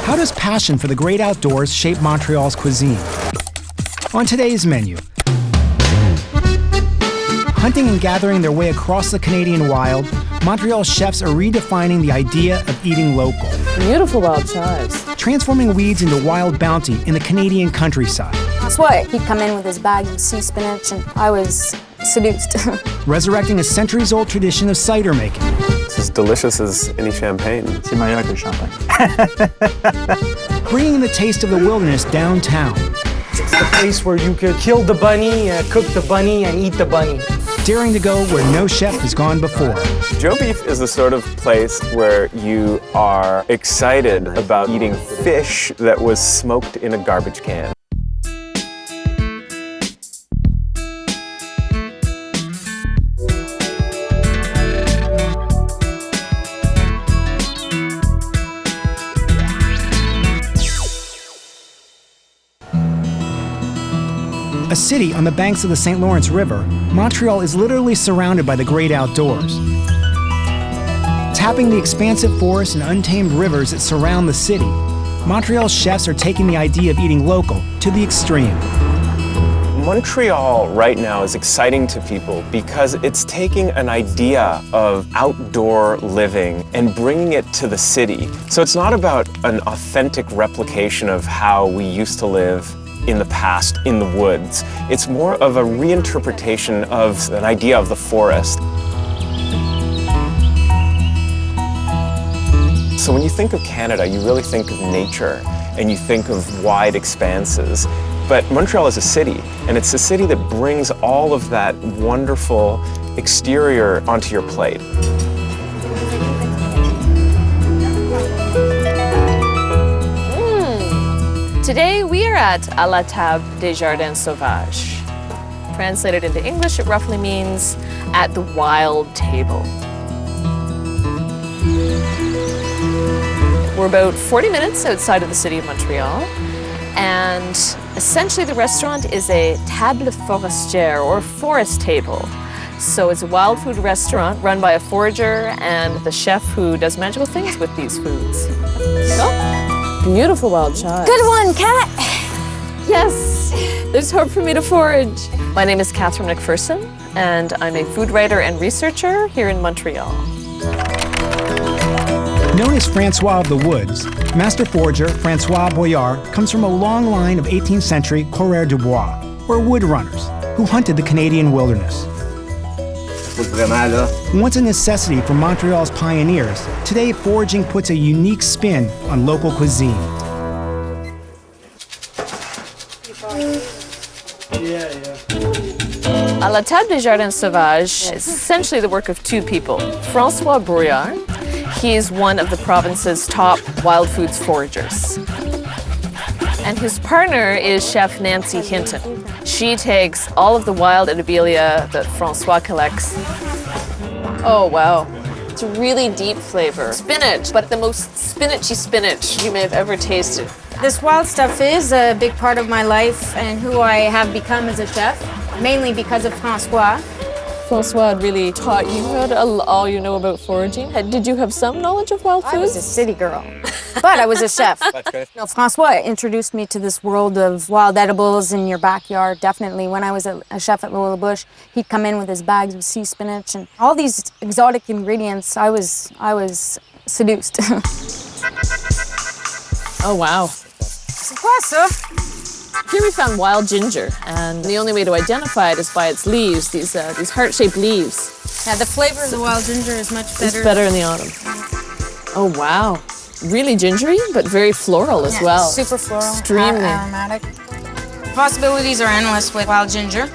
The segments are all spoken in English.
How does passion for the great outdoors shape Montreal's cuisine? On today's menu, hunting and gathering their way across the Canadian wild, Montreal chefs are redefining the idea of eating local. Beautiful wild chives. Transforming weeds into wild bounty in the Canadian countryside. That's why he'd come in with his bag of sea spinach and I was seduced. Resurrecting a centuries-old tradition of cider making. It's as delicious as any champagne. C'est meilleur que le champagne. Bringing the taste of the wilderness downtown. It's the place where you could kill the bunny, cook the bunny, and eat the bunny. Daring to go where no chef has gone before. Joe Beef is the sort of place where you are excited about eating fish that was smoked in a garbage can. A city on the banks of the St. Lawrence River, Montreal is literally surrounded by the great outdoors. Tapping the expansive forests and untamed rivers that surround the city, Montreal chefs are taking the idea of eating local to the extreme. Montreal right now is exciting to people because it's taking an idea of outdoor living and bringing it to the city. So it's not about an authentic replication of how we used to live in the past in the woods. It's more of a reinterpretation of an idea of the forest. So when you think of Canada, you really think of nature and you think of wide expanses. But Montreal is a city, and it's a city that brings all of that wonderful exterior onto your plate. Today we are at la table des jardins sauvages. Translated into English, it roughly means at the wild table. We're about 40 minutes outside of the city of Montreal, and essentially the restaurant is a table forestière, or forest table. So it's a wild food restaurant run by a forager and the chef who does magical things with these foods. Oh, beautiful wild chives. Good one, Kat! Yes, there's hope for me to forage. My name is Catherine McPherson, and I'm a food writer and researcher here in Montreal. Known as Francois of the Woods, master forager Francois Boyard comes from a long line of 18th century coureurs du bois, or wood runners, who hunted the Canadian wilderness. Once a necessity for Montreal's pioneers, today foraging puts a unique spin on local cuisine. À la table des jardins sauvages is essentially the work of two people. Francois Boyard, he's one of the province's top wild foods foragers. And his partner is Chef Nancy Hinton. She takes all of the wild edibilia that Francois collects. Oh, wow. It's a really deep flavor. Spinach, but the most spinachy spinach you may have ever tasted. This wild stuff is a big part of my life and who I have become as a chef, mainly because of Francois. Francois really taught you all you know about foraging. Did you have some knowledge of wild foods? I was a city girl, but I was a chef. No, Francois introduced me to this world of wild edibles in your backyard, definitely. When I was a chef at LIωρίU, he'd come in with his bags of sea spinach and all these exotic ingredients. I was seduced. Oh, wow. C'est quoi ça? Here we found wild ginger, and the only way to identify it is by its leaves, these heart-shaped leaves. Yeah, the flavor of the wild ginger is much better. It's better in the autumn. Oh, wow. Really gingery, but very floral as well. Super floral, extremely aromatic. Possibilities are endless with wild ginger.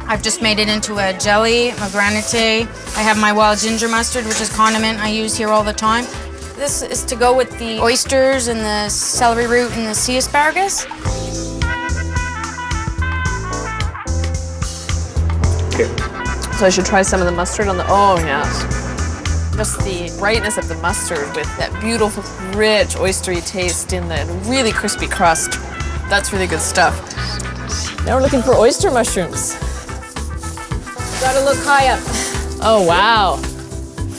I've just made it into a jelly, a granite. I have my wild ginger mustard, which is condiment I use here all the time. This is to go with the oysters and the celery root and the sea asparagus. Okay. So I should try some of the mustard on the, oh yes. Just the brightness of the mustard with that beautiful, rich, oystery taste in the really crispy crust. That's really good stuff. Now we're looking for oyster mushrooms. Gotta look high up. Oh, wow.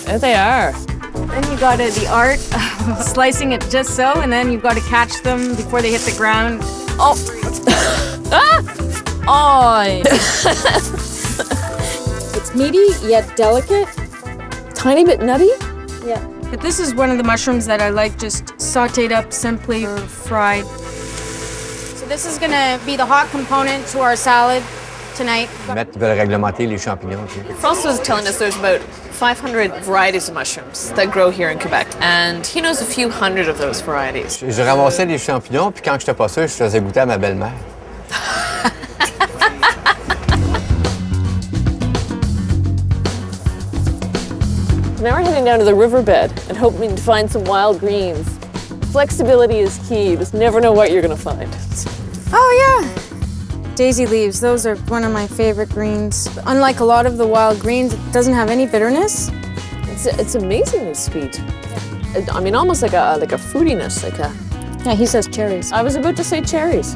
There they are. Then you got the art of slicing it just so, and then you've got to catch them before they hit the ground. Oh! Ah! Oh! It's meaty yet delicate. Tiny bit nutty? Yeah. But this is one of the mushrooms that I like just sauteed up simply or fried. So this is gonna be the hot component to our salad tonight. Ils veulent réglementer les champignons. François was telling us there's about 500 varieties of mushrooms that grow here in Quebec, and he knows a few hundred of those varieties. Je ramassais les champignons, puis quand j'étais pas sûr, je faisais goûter à ma belle-mère. Now we're heading down to the riverbed and hoping to find some wild greens. Flexibility is key. You just never know what you're going to find. Oh yeah, daisy leaves. Those are one of my favorite greens. Unlike a lot of the wild greens, it doesn't have any bitterness. It's amazingly sweet. I mean, almost like a fruitiness, like a. Yeah, he says cherries. I was about to say cherries.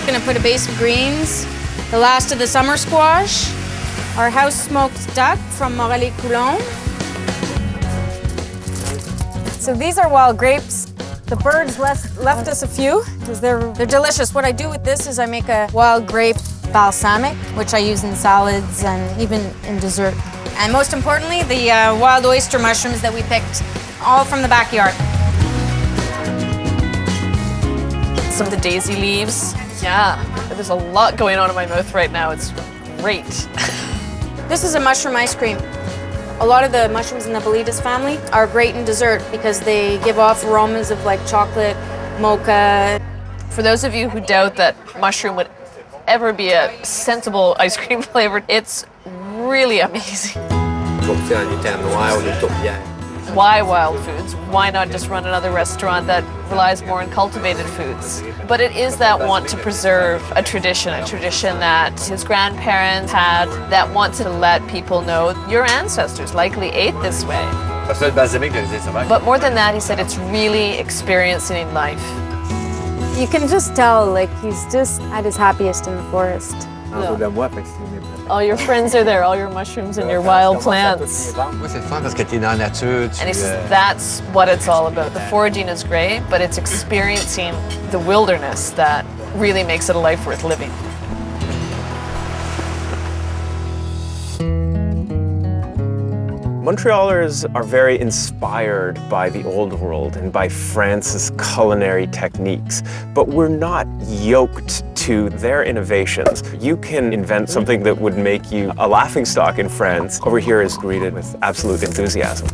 Gonna put a base of greens, the last of the summer squash, our house smoked duck from Montrteal. So these are wild grapes. The birds left us a few because they're delicious. What I do with this is I make a wild grape balsamic, which I use in salads and even in dessert. And most importantly, the wild oyster mushrooms that we picked all from the backyard. Some of the daisy leaves. Yeah, there's a lot going on in my mouth right now. It's great. This is a mushroom ice cream. A lot of the mushrooms in the Bolitas family are great in dessert because they give off aromas of like chocolate, mocha. For those of you who doubt that mushroom would ever be a sensible ice cream flavor, it's really amazing. Why wild foods? Why not just run another restaurant that relies more on cultivated foods? But it is that want to preserve a tradition that his grandparents had, that want to let people know your ancestors likely ate this way. But more than that, he said it's really experiencing life. You can just tell, like, he's just at his happiest in the forest. All your friends are there, all your mushrooms and your wild plants. Moi, c'est le fun parce que t'es dans la nature. And he says that's what it's all about. The foraging is great, but it's experiencing the wilderness that really makes it a life worth living. Montrealers are very inspired by the old world and by France's culinary techniques, but we're not yoked to their innovations. You can invent something that would make you a laughingstock in France. Over here is greeted with absolute enthusiasm.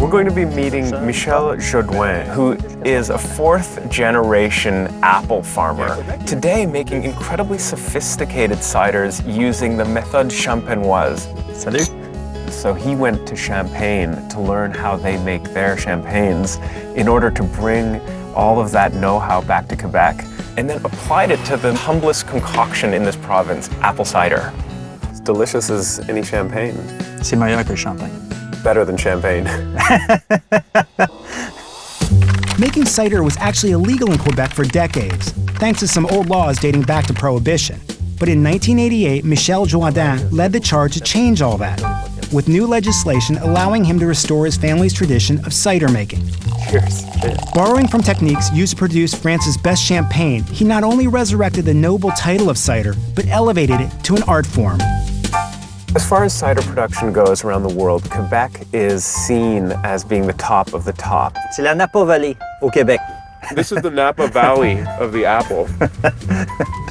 We're going to be meeting Michel Jourdain, who is a fourth-generation apple farmer, today making incredibly sophisticated ciders using the méthode champenoise. Salut. So he went to Champagne to learn how they make their champagnes in order to bring all of that know-how back to Quebec and then applied it to the humblest concoction in this province, apple cider. As delicious as any champagne. C'est meilleur que le champagne. Better than champagne. Making cider was actually illegal in Quebec for decades, thanks to some old laws dating back to Prohibition. But in 1988, Michel Jourdain led the charge to change all that, with new legislation allowing him to restore his family's tradition of cider making. Cheers. Borrowing from techniques used to produce France's best champagne, he not only resurrected the noble title of cider, but elevated it to an art form. As far as cider production goes around the world, Quebec is seen as being the top of the top. C'est la Napa Valley au Québec. This is the Napa Valley of the apple.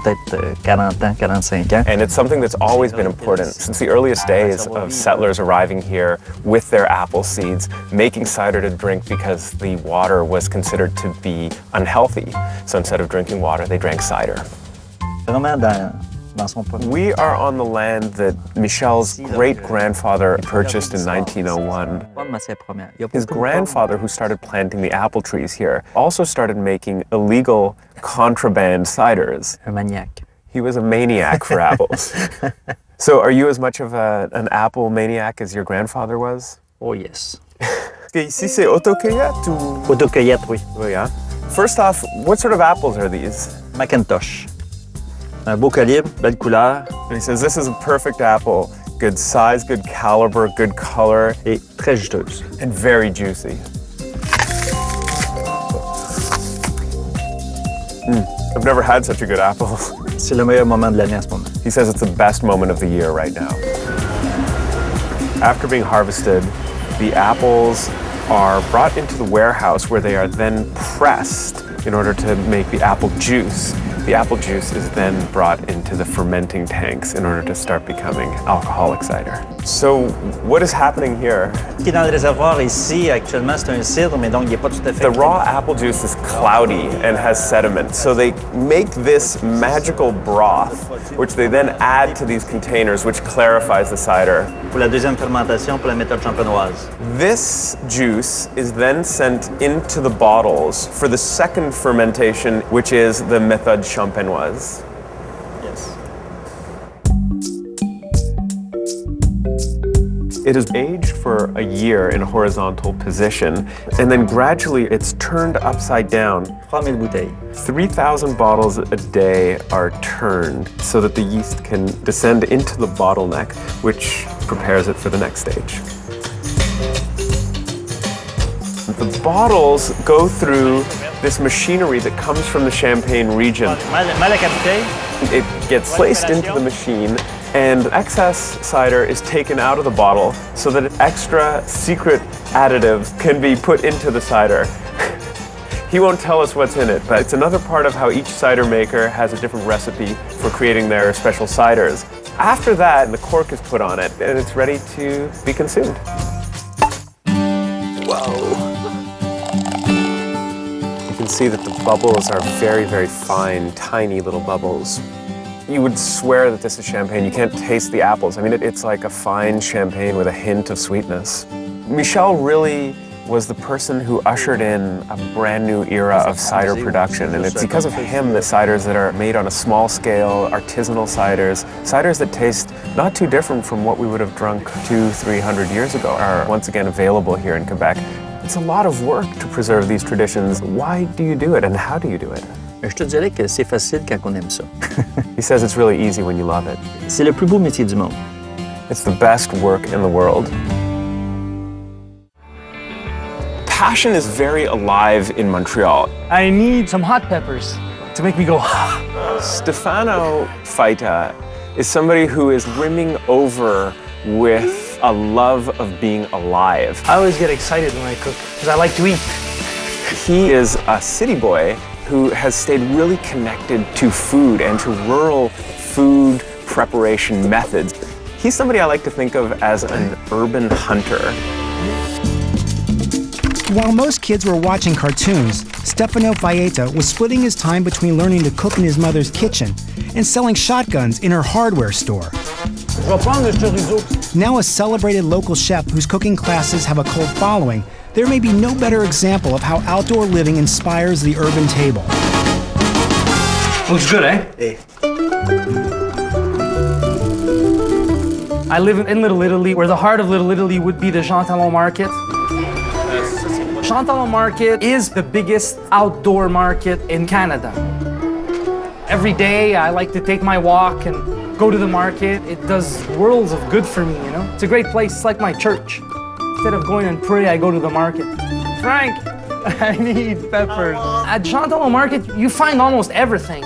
Peut-être 40 ans, 45 ans. And it's something that's always been important since the earliest days of settlers arriving here with their apple seeds, making cider to drink because the water was considered to be unhealthy. So instead of drinking water, they drank cider. Vraiment dans son propre. We are on the land that Michel's great-grandfather purchased in 1901. His grandfather, who started planting the apple trees here, also started making illegal contraband ciders. Un maniaque. He was a maniac for apples. So are you as much of an apple maniac as your grandfather was? Oh yes. Ici, c'est autocueillette ou? Autocueillette, oui. Oh, yeah. First off, what sort of apples are these? Macintosh. Un beau calibre, belle couleur. And he says, this is a perfect apple. Good size, good caliber, good color. Et très juteuse. And very juicy. I've never had such a good apple. C'est le meilleur moment de l'année en ce moment. He says it's the best moment of the year right now. After being harvested, the apples are brought into the warehouse where they are then pressed in order to make the apple juice. The apple juice is then brought into the fermenting tanks in order to start becoming alcoholic cider. So what is happening here? Ce qui est dans le réservoir ici, actuellement, c'est un cidre, mais donc il n'est pas tout à fait... The raw apple juice is cloudy and has sediment. So they make this magical broth, which they then add to these containers, which clarifies the cider. Pour la deuxième fermentation, pour la méthode champenoise. This juice is then sent into the bottles for the second fermentation, which is the méthode champenoise. Yes. It is aged for a year in a horizontal position, and then gradually it's turned upside down. 3000 bouteilles. 3,000 bottles a day are turned so that the yeast can descend into the bottleneck, which prepares it for the next stage. The bottles go through this machinery that comes from the Champagne region. It gets placed into the machine, and excess cider is taken out of the bottle so that extra secret additives can be put into the cider. He won't tell us what's in it, but it's another part of how each cider maker has a different recipe for creating their special ciders. After that, the cork is put on it, and it's ready to be consumed. Whoa. You can see that the bubbles are very, very fine, tiny little bubbles. You would swear that this is champagne. You can't taste the apples. I mean, it's like a fine champagne with a hint of sweetness. Michel really was the person who ushered in a brand new era of cider production, and it's because of him that ciders that are made on a small scale, artisanal ciders that taste not too different from what we would have drunk 200-300 years ago, are once again available here in Quebec. It's a lot of work to preserve these traditions. Why do you do it, and how do you do it? Je te dirais que c'est facile quand on aime ça. He says it's really easy when you love it. C'est le plus beau métier du monde. It's the best work in the world. Passion is very alive in Montreal. I need some hot peppers to make me go, Stefano Faita is somebody who is brimming over with a love of being alive. I always get excited when I cook because I like to eat. He is a city boy who has stayed really connected to food and to rural food preparation methods. He's somebody I like to think of as an urban hunter. While most kids were watching cartoons, Stefano Faeta was splitting his time between learning to cook in his mother's kitchen and selling shotguns in her hardware store. Now a celebrated local chef whose cooking classes have a cult following, there may be no better example of how outdoor living inspires the urban table. Looks good, eh? Hey. I live in Little Italy, where the heart of Little Italy would be the Jean Talon Market. Jean Talon Market is the biggest outdoor market in Canada. Every day I like to take my walk and go to the market. It does worlds of good for me, you know? It's a great place, it's like my church. Instead of going and pray, I go to the market. Frank, I need peppers. At Jean Talon Market, you find almost everything.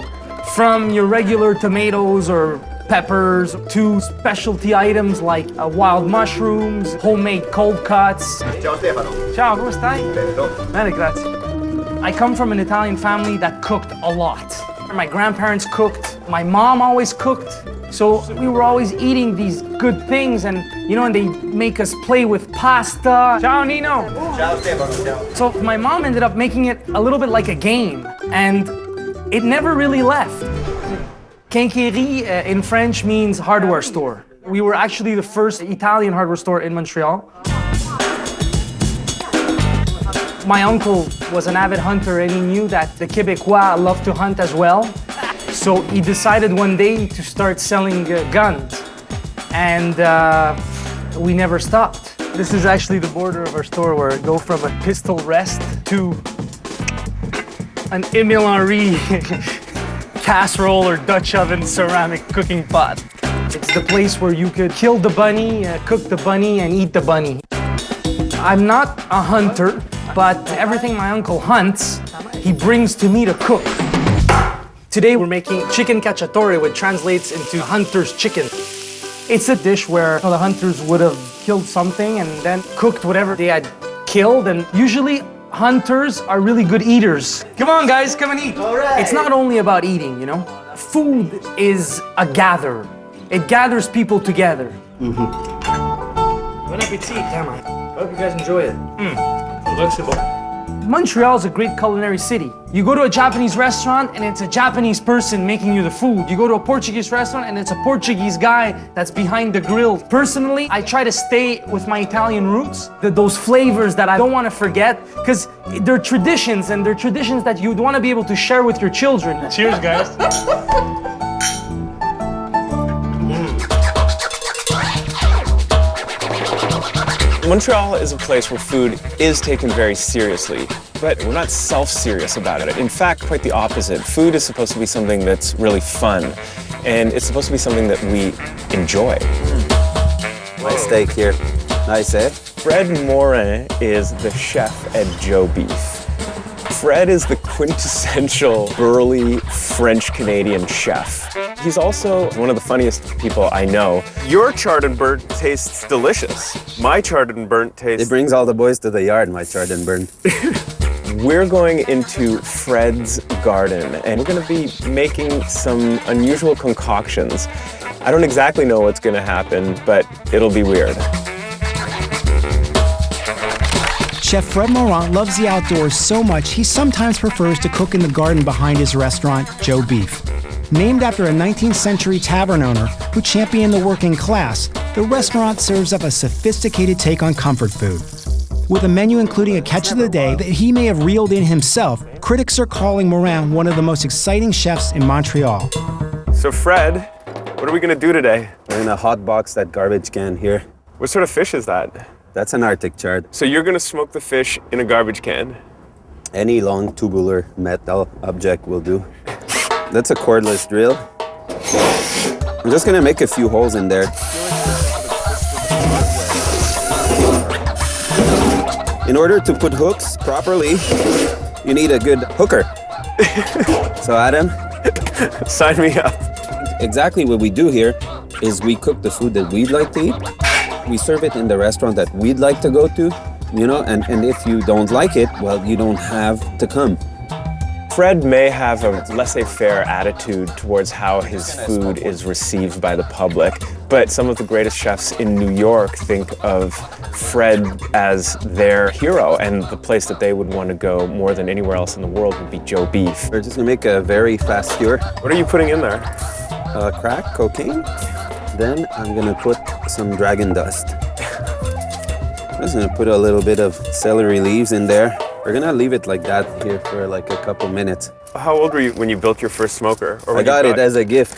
From your regular tomatoes or peppers to specialty items like wild mushrooms, homemade cold cuts. Ciao Stefano. Ciao, come stai? Bene, Bene, grazie. I come from an Italian family that cooked a lot. My grandparents cooked, my mom always cooked. So we were always eating these good things and, you know, and they make us play with pasta. Ciao, Nino. Ciao Stefano. Ciao. So my mom ended up making it a little bit like a game, and it never really left. Quincaillerie in French means hardware store. We were actually the first Italian hardware store in Montreal. My uncle was an avid hunter and he knew that the Québécois love to hunt as well. So he decided one day to start selling guns, and we never stopped. This is actually the border of our store where it goes from a pistol rest to an Emile Henry casserole or Dutch oven ceramic cooking pot. It's the place where you could kill the bunny, cook the bunny, and eat the bunny. I'm not a hunter, but everything my uncle hunts, he brings to me to cook. Today we're making chicken cacciatore, which translates into hunter's chicken. It's a dish where the hunters would have killed something and then cooked whatever they had killed, and usually hunters are really good eaters. Come on, guys, come and eat. All right. It's not only about eating, you know? Food is a gatherer. It gathers people together. Bon appétit, Cameron. Hope you guys enjoy it. Montreal is a great culinary city. You go to a Japanese restaurant and it's a Japanese person making you the food. You go to a Portuguese restaurant and it's a Portuguese guy that's behind the grill. Personally, I try to stay with my Italian roots, those flavors that I don't want to forget, because they're traditions, and they're traditions that you'd want to be able to share with your children. Cheers, guys. Montreal is a place where food is taken very seriously, but we're not self-serious about it. In fact, quite the opposite. Food is supposed to be something that's really fun, and it's supposed to be something that we enjoy. Nice steak here. Nice, eh? Fred Morin is the chef at Joe Beef. Fred is the quintessential burly French-Canadian chef. He's also one of the funniest people I know. Your charred and burnt tastes delicious. My charred and burnt tastes... It brings all the boys to the yard, my charred and burnt. We're going into Fred's garden, and we're gonna be making some unusual concoctions. I don't exactly know what's gonna happen, but it'll be weird. Chef Fred Morin loves the outdoors so much he sometimes prefers to cook in the garden behind his restaurant, Joe Beef. Named after a 19th century tavern owner who championed the working class, the restaurant serves up a sophisticated take on comfort food. With a menu including a catch of the day that he may have reeled in himself, critics are calling Morin one of the most exciting chefs in Montreal. So Fred, what are we gonna do today? We're gonna hot box that garbage can here. What sort of fish is that? That's an Arctic chard. So you're gonna smoke the fish in a garbage can? Any long tubular metal object will do. That's a cordless drill. I'm just gonna make a few holes in there. In order to put hooks properly, you need a good hooker. So Adam, sign me up. Exactly what we do here is we cook the food that we'd like to eat. We serve it in the restaurant that we'd like to go to, you know, and if you don't like it, well, you don't have to come. Fred may have a laissez-faire attitude towards how his food is received by the public, but some of the greatest chefs in New York think of Fred as their hero, and the place that they would want to go more than anywhere else in the world would be Joe Beef. We're just gonna make a very fast skewer. What are you putting in there? Crack, cocaine. Then I'm gonna put some dragon dust. I'm just gonna put a little bit of celery leaves in there. We're gonna leave it like that here for like a couple minutes. How old were you when you built your first smoker? Or I got it as a gift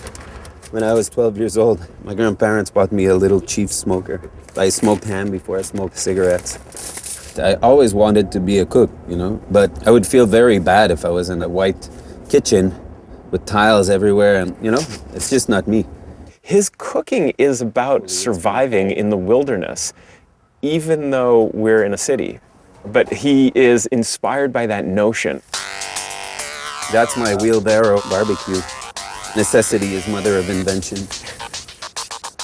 when I was 12 years old. My grandparents bought me a little cheap smoker. I smoked ham before I smoked cigarettes. I always wanted to be a cook, you know, but I would feel very bad if I was in a white kitchen with tiles everywhere, and you know, it's just not me. His cooking is about surviving in the wilderness, even though we're in a city. But he is inspired by that notion. That's my wheelbarrow barbecue. Necessity is mother of invention.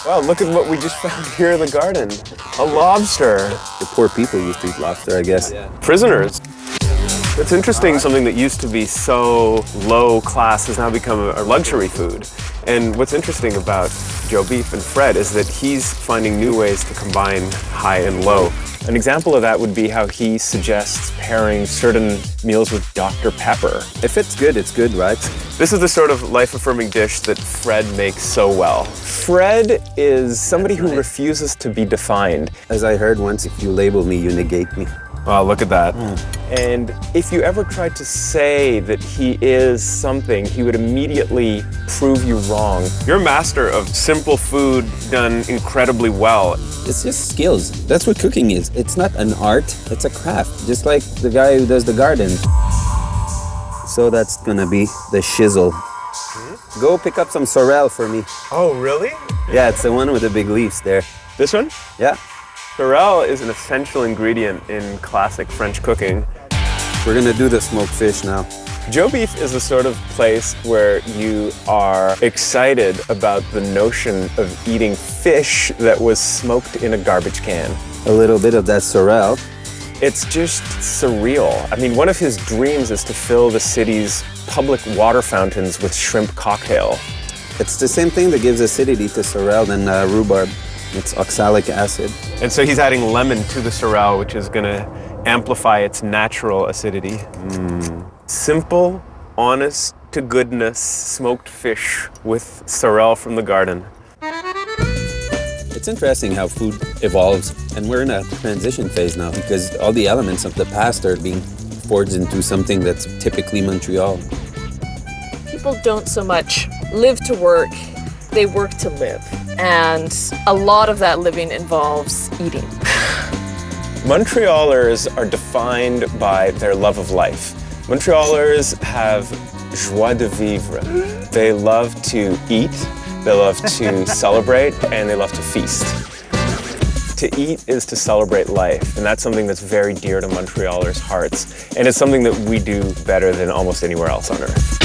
Wow, look at what we just found here in the garden. A lobster. The poor people used to eat lobster, I guess. Prisoners. It's interesting, something that used to be so low class has now become a luxury food. And what's interesting about Joe Beef and Fred is that he's finding new ways to combine high and low. An example of that would be how he suggests pairing certain meals with Dr. Pepper. If it's good, right? This is the sort of life-affirming dish that Fred makes so well. Fred is somebody who refuses to be defined. As I heard once, if you label me, you negate me. Oh, look at that. And if you ever tried to say that he is something, he would immediately prove you wrong. You're a master of simple food done incredibly well. It's just skills. That's what cooking is. It's not an art, it's a craft. Just like the guy who does the garden. So that's gonna be the shizzle. Go pick up some sorrel for me. Oh, really? Yeah, it's the one with the big leaves there. This one? Yeah. Sorrel is an essential ingredient in classic French cooking. We're gonna do the smoked fish now. Joe Beef is the sort of place where you are excited about the notion of eating fish that was smoked in a garbage can. A little bit of that sorrel. It's just surreal. I mean, one of his dreams is to fill the city's public water fountains with shrimp cocktail. It's the same thing that gives acidity to sorrel than rhubarb. It's oxalic acid. And so he's adding lemon to the sorrel, which is gonna amplify its natural acidity. Simple, honest to goodness smoked fish with sorrel from the garden. It's interesting how food evolves, and we're in a transition phase now because all the elements of the past are being forged into something that's typically Montreal. People don't so much live to work, they work to live. And a lot of that living involves eating. Montrealers are defined by their love of life. Montrealers have joie de vivre. They love to eat, they love to celebrate, and they love to feast. To eat is to celebrate life, and that's something that's very dear to Montrealers' hearts, and it's something that we do better than almost anywhere else on earth.